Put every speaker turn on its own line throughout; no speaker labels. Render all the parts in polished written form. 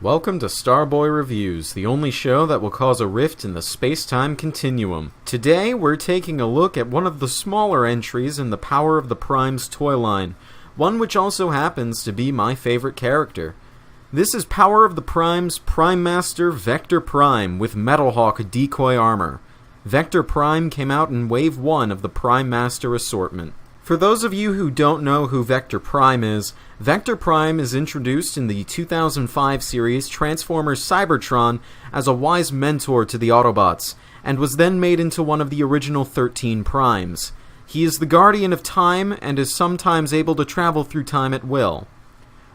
Welcome to Starboy Reviews, the only show that will cause a rift in the space-time continuum. Today, we're taking a look at one of the smaller entries in the Power of the Primes toy line, one which also happens to be my favorite character. This is Power of the Primes Prime Master Vector Prime with Metalhawk decoy armor. Vector Prime came out in Wave 1 of the Prime Master assortment. For those of you who don't know who Vector Prime is introduced in the 2005 series Transformers Cybertron as a wise mentor to the Autobots, and was then made into one of the original 13 Primes. He is the guardian of time, and is sometimes able to travel through time at will.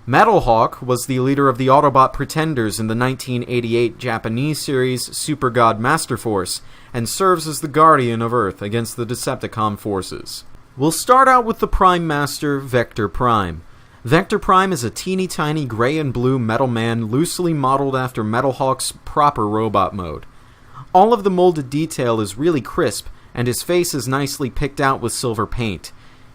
Metalhawk was the leader of the Autobot Pretenders in the 1988 Japanese series Super God Master Force, and serves as the guardian of Earth against the Decepticon forces. We'll start out with the Prime Master, Vector Prime. Vector Prime is a teeny tiny gray and blue metal man loosely modeled after Metalhawk's proper robot mode. All of the molded detail is really crisp, and his face is nicely picked out with silver paint.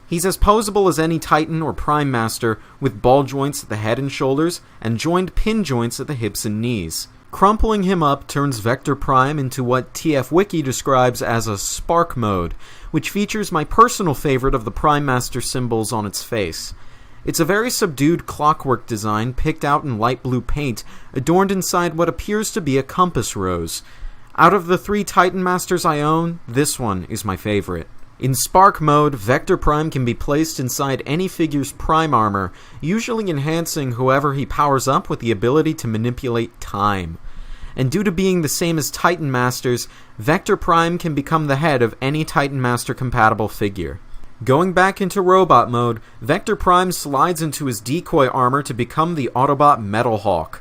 He's as posable as any Titan or Prime Master, with ball joints at the head and shoulders, and joined pin joints at the hips and knees. Crumpling him up turns Vector Prime into what TF Wiki describes as a spark mode, which features my personal favorite of the Prime Master symbols on its face. It's a very subdued clockwork design picked out in light blue paint, adorned inside what appears to be a compass rose. Out of the 3 Titan Masters I own, this one is my favorite. In Spark mode, Vector Prime can be placed inside any figure's Prime armor, usually enhancing whoever he powers up with the ability to manipulate time. And due to being the same as Titan Masters, Vector Prime can become the head of any Titan Master compatible figure. Going back into robot mode, Vector Prime slides into his decoy armor to become the Autobot Metalhawk.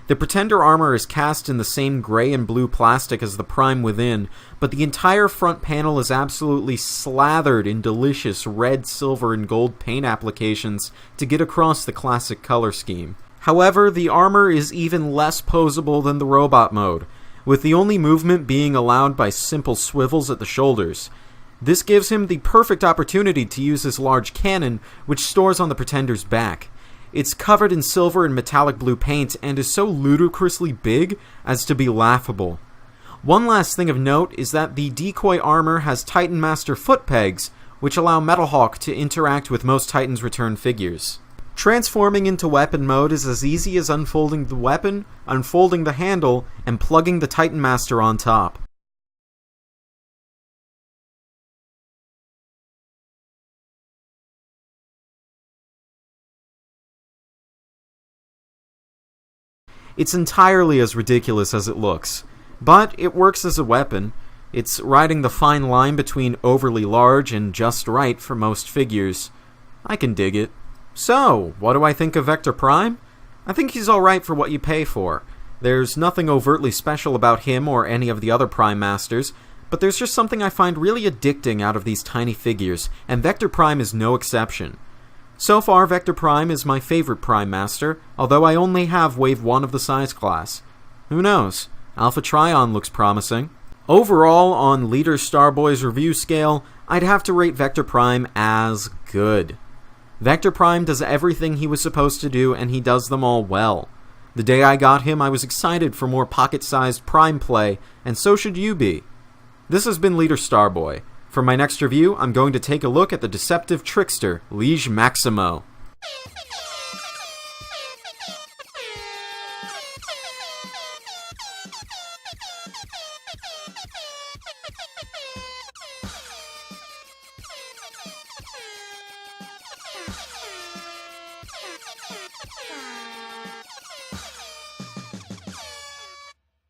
The Pretender armor is cast in the same gray and blue plastic as the Prime within, but the entire front panel is absolutely slathered in delicious red, silver, and gold paint applications to get across the classic color scheme. However, the armor is even less posable than the robot mode, with the only movement being allowed by simple swivels at the shoulders. This gives him the perfect opportunity to use his large cannon, which stores on the Pretender's back. It's covered in silver and metallic blue paint and is so ludicrously big as to be laughable. One last thing of note is that the decoy armor has Titan Master foot pegs, which allow Metalhawk to interact with most Titan's return figures. Transforming into weapon mode is as easy as unfolding the weapon, unfolding the handle, and plugging the Titan Master on top. It's entirely as ridiculous as it looks, but it works as a weapon. It's riding the fine line between overly large and just right for most figures. I can dig it. So, what do I think of Vector Prime? I think he's alright for what you pay for. There's nothing overtly special about him or any of the other Prime Masters, but there's just something I find really addicting out of these tiny figures, and Vector Prime is no exception. So far, Vector Prime is my favorite Prime Master, although I only have Wave 1 of the size class. Who knows? Alpha Trion looks promising. Overall, on Leader Starboy's review scale, I'd have to rate Vector Prime as good. Vector Prime does everything he was supposed to do, and he does them all well. The day I got him, I was excited for more pocket-sized Prime play, and so should you be. This has been Leader Starboy. For my next review, I'm going to take a look at the deceptive trickster, Liege Maximo.